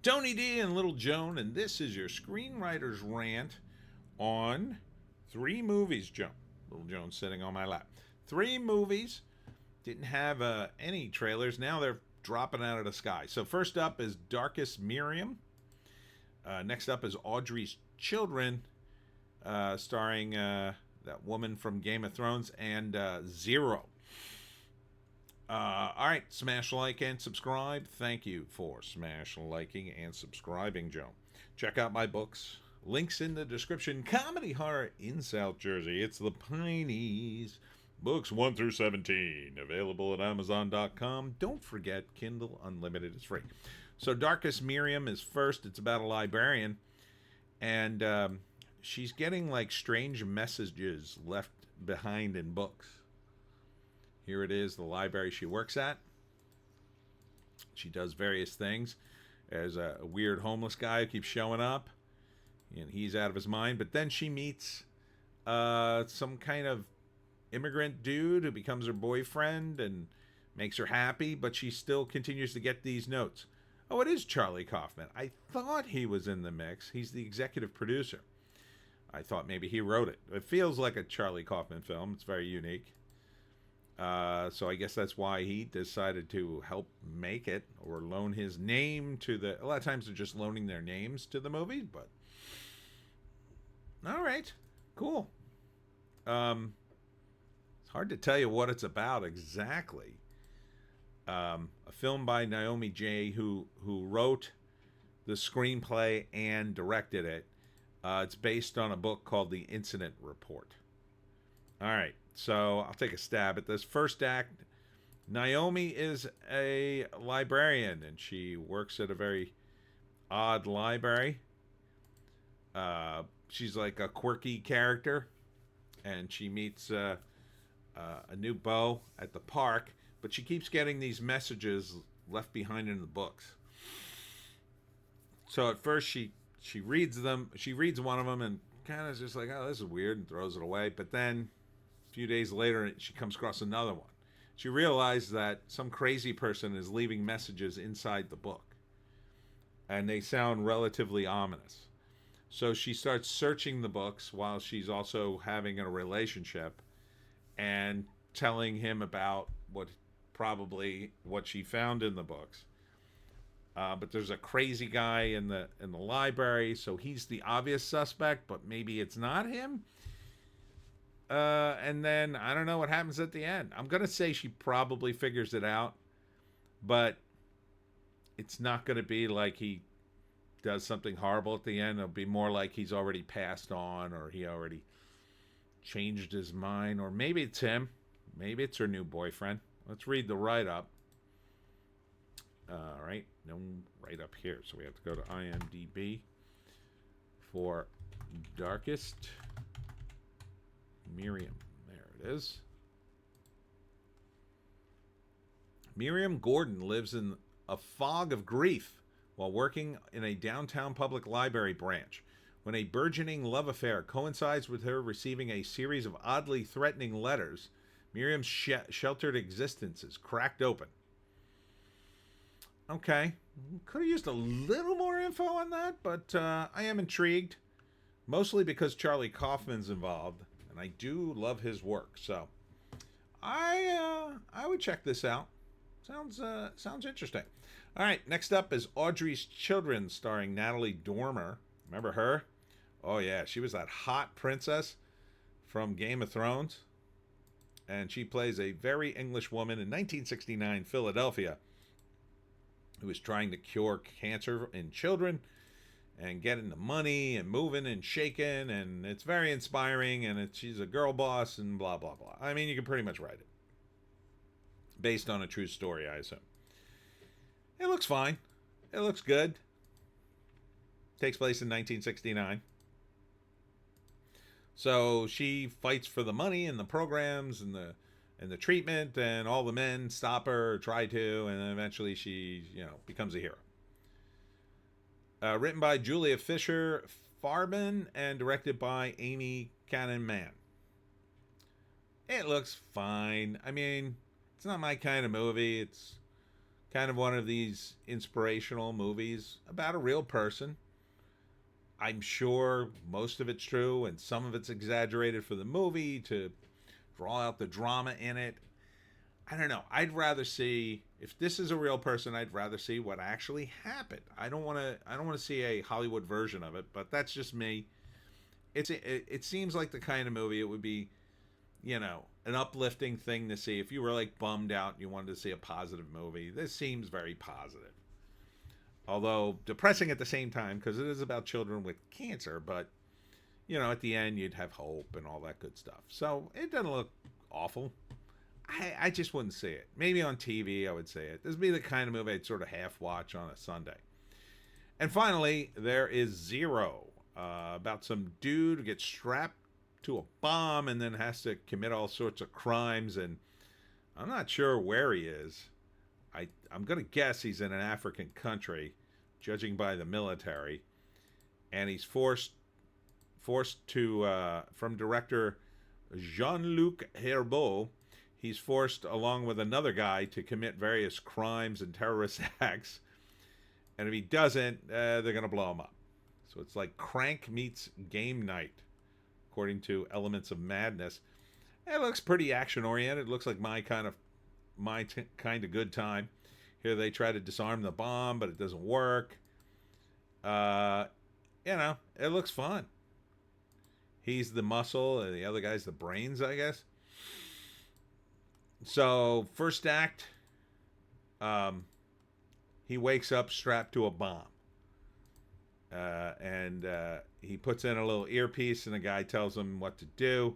Tony D and Little Joan, and this is your Screenwriter's Rant on three movies, Joan. Little Joan sitting on my lap. Three movies. Didn't have any trailers. Now they're dropping out of the sky. So first up is Darkest Miriam. Next up is Audrey's Children, starring that woman from Game of Thrones, and Zero. All right, smash like and subscribe. Thank you for smash liking and subscribing, Joe. Check out my books. Links in the description. Comedy horror in South Jersey. It's the Pineys. Books 1 through 17. Available at Amazon.com. Don't forget, Kindle Unlimited is free. So Darkest Miriam is first. It's about a librarian. And she's getting like strange messages left behind in books. Here it is, the library she works at. She does various things. There's a weird homeless guy who keeps showing up, and he's out of his mind. But then she meets some kind of immigrant dude who becomes her boyfriend and makes her happy, but she still continues to get these notes. Oh, it is Charlie Kaufman. I thought he was in the mix. He's the executive producer. I thought maybe he wrote it. It feels like a Charlie Kaufman film. It's very unique. So I guess that's why he decided to help make it, or loan his name to the... A lot of times they're just loaning their names to the movie, but... All right. Cool. It's hard to tell you what it's about exactly. A film by Naomi J., who wrote the screenplay and directed it. It's based on a book called The Incident Report. All right. So I'll take a stab at this. First act, Naomi is a librarian, and she works at a very odd library. She's like a quirky character, and she meets a new beau at the park, but she keeps getting these messages left behind in the books. So at first she reads them. She reads one of them and kind of just like, oh, this is weird, and throws it away. But then few days later, she comes across another one. She realized that some crazy person is leaving messages inside the book, and they sound relatively ominous. So she starts searching the books while she's also having a relationship and telling him about what she found in the books. But there's a crazy guy in the library, so he's the obvious suspect, but maybe it's not him. And then I don't know what happens at the end. I'm going to say she probably figures it out, but it's not going to be like he does something horrible at the end. It'll be more like he's already passed on, or he already changed his mind, or maybe it's him. Maybe it's her new boyfriend. Let's read the write-up. All right. No write-up here, so we have to go to IMDb for Darkest Miriam. There it is. Miriam Gordon lives in a fog of grief while working in a downtown public library branch, when a burgeoning love affair coincides with her receiving a series of oddly threatening letters. Miriam's sheltered existence is cracked open. Okay. Could have used a little more info on that, but I am intrigued. Mostly because Charlie Kaufman's involved, and I do love his work, so I would check this out. Sounds interesting. All right, next up is Audrey's Children, starring Natalie Dormer. Remember her? Oh yeah, she was that hot princess from Game of Thrones, and she plays a very English woman in 1969 Philadelphia who is trying to cure cancer in children and getting the money and moving and shaking, and it's very inspiring, and she's a girl boss and blah, blah, blah. I mean, you can pretty much write it. Based on a true story, I assume. It looks fine. It looks good. Takes place in 1969. So she fights for the money and the programs and the treatment, and all the men stop her or try to, and then eventually she, becomes a hero. Written by Julia Fisher Farben and directed by Amy Cannon-Mann. It looks fine. I mean, it's not my kind of movie. It's kind of one of these inspirational movies about a real person. I'm sure most of it's true and some of it's exaggerated for the movie to draw out the drama in it. I don't know. I'd rather see, if this is a real person, I'd rather see what actually happened. I don't want to see a Hollywood version of it, but that's just me. It seems like the kind of movie it would be, an uplifting thing to see if you were like bummed out and you wanted to see a positive movie. This seems very positive. Although depressing at the same time because it is about children with cancer, but at the end you'd have hope and all that good stuff. So it doesn't look awful. I just wouldn't see it. Maybe on TV I would see it. This would be the kind of movie I'd sort of half watch on a Sunday. And finally, there is Zero, about some dude who gets strapped to a bomb and then has to commit all sorts of crimes. And I'm not sure where he is. I'm going to guess he's in an African country, judging by the military. And he's forced to, from director Jean-Luc Herbeau, he's forced, along with another guy, to commit various crimes and terrorist acts. And if he doesn't, they're going to blow him up. So it's like Crank meets Game Night, according to Elements of Madness. It looks pretty action-oriented. It looks like my kind of good time. Here they try to disarm the bomb, but it doesn't work. It looks fun. He's the muscle, and the other guy's the brains, I guess. So, first act, he wakes up strapped to a bomb. And he puts in a little earpiece, and the guy tells him what to do.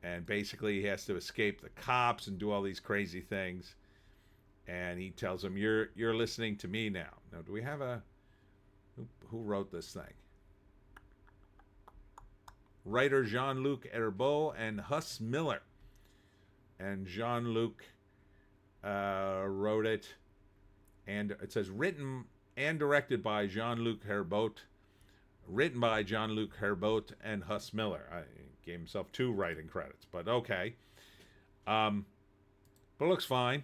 And basically, he has to escape the cops and do all these crazy things. And he tells him, "You're listening to me now." Now, do we have who wrote this thing? Writer Jean-Luc Herbeau and Huss Miller. And Jean-Luc wrote it. And it says written and directed by Jean-Luc Herbeau. Written by Jean-Luc Herbeau and Huss Miller. I gave himself 2 writing credits, but okay. But it looks fine.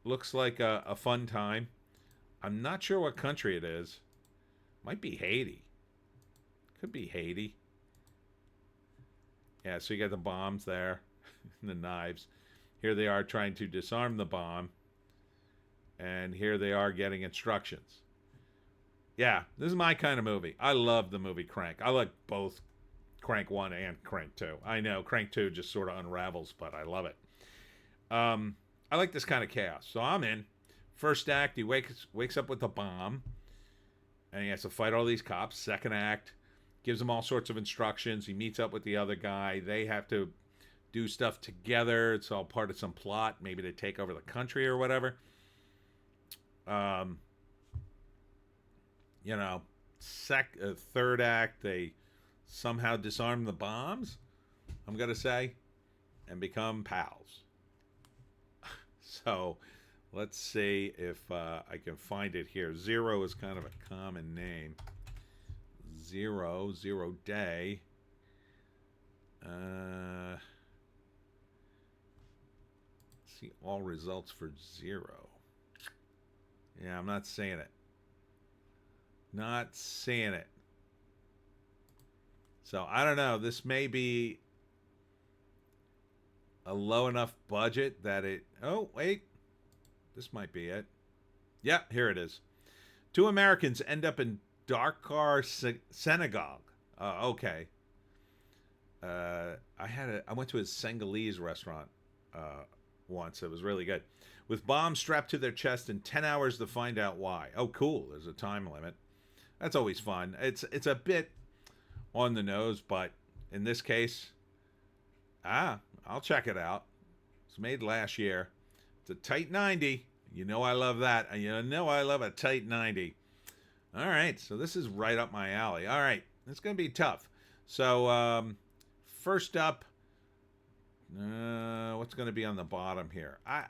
Looks like a fun time. I'm not sure what country it is. Might be Haiti. Could be Haiti. Yeah, so you got the bombs there. And the knives. Here they are trying to disarm the bomb. And here they are getting instructions. Yeah, this is my kind of movie. I love the movie Crank. I like both Crank 1 and Crank 2. I know, Crank 2 just sort of unravels, but I love it. I like this kind of chaos, so I'm in. First act, he wakes up with a bomb, and he has to fight all these cops. Second act, gives him all sorts of instructions. He meets up with the other guy. They have to do stuff together. It's all part of some plot, maybe to take over the country or whatever. Third act, they somehow disarm the bombs, I'm going to say, and become pals. So, let's see if I can find it here. Zero is kind of a common name. Zero day. See all results for Zero. Yeah, I'm not seeing it. Not seeing it. So, I don't know. This may be a low enough budget that it... Oh, wait. This might be it. Yeah, here it is. 2 Americans end up in Dakar, Senegal. Okay. I went to a Senegalese restaurant once. It was really good. With bombs strapped to their chest in 10 hours to find out why. Oh, cool. There's a time limit. That's always fun. It's a bit on the nose, but in this case, I'll check it out. It's made last year. It's a tight 90. You know I love that. You know I love a tight 90. All right, so this is right up my alley. All right, it's going to be tough. So, first up, what's going to be on the bottom here? I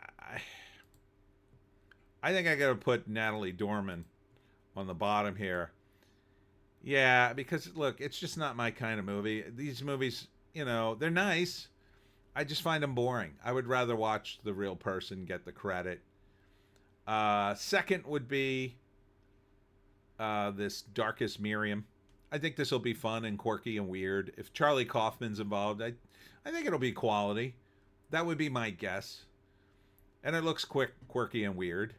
think I got to put Natalie Dorman on the bottom here. Yeah, because, look, it's just not my kind of movie. These movies, they're nice. I just find them boring. I would rather watch the real person get the credit. Second would be this Darkest Miriam. I think this will be fun and quirky and weird. If Charlie Kaufman's involved, I think it'll be quality. That would be my guess. And it looks quirky and weird.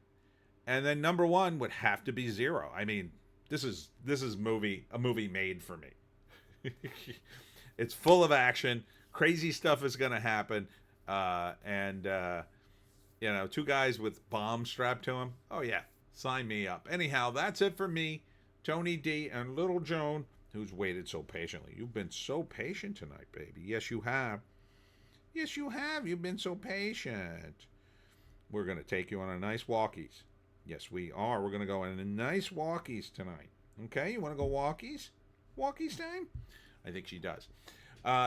And then number one would have to be Zero. I mean, this is a movie made for me. It's full of action. Crazy stuff is going to happen. And two guys with bombs strapped to them. Oh, yeah. Sign me up. Anyhow, that's it for me, Tony D, and little Joan, who's waited so patiently. You've been so patient tonight, baby. Yes, you have. Yes, you have. You've been so patient. We're going to take you on a nice walkies. Yes, we are. We're going to go on a nice walkies tonight. Okay? You want to go walkies? Walkies time? I think she does.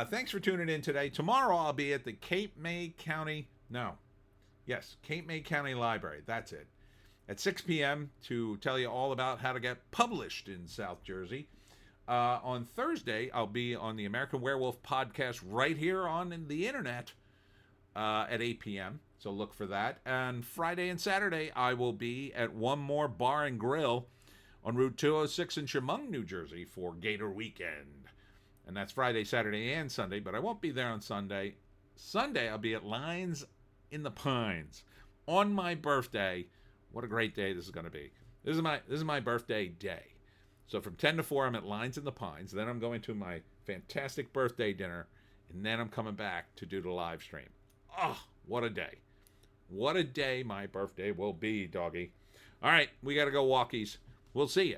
Thanks for tuning in today. Tomorrow I'll be at the Cape May County Library. That's it. At 6 p.m. to tell you all about how to get published in South Jersey. On Thursday, I'll be on the American Werewolf podcast right here on the internet at 8 p.m. So look for that. And Friday and Saturday, I will be at One More Bar and Grill on Route 206 in Chemung, New Jersey for Gator Weekend. And that's Friday, Saturday, and Sunday, but I won't be there on Sunday. Sunday, I'll be at Lines in the Pines on my birthday. What a great day this is going to be. This is my birthday day. So from 10 to 4, I'm at Lines in the Pines. Then I'm going to my fantastic birthday dinner. And then I'm coming back to do the live stream. Oh, what a day. What a day my birthday will be, doggy. All right, we got to go walkies. We'll see you.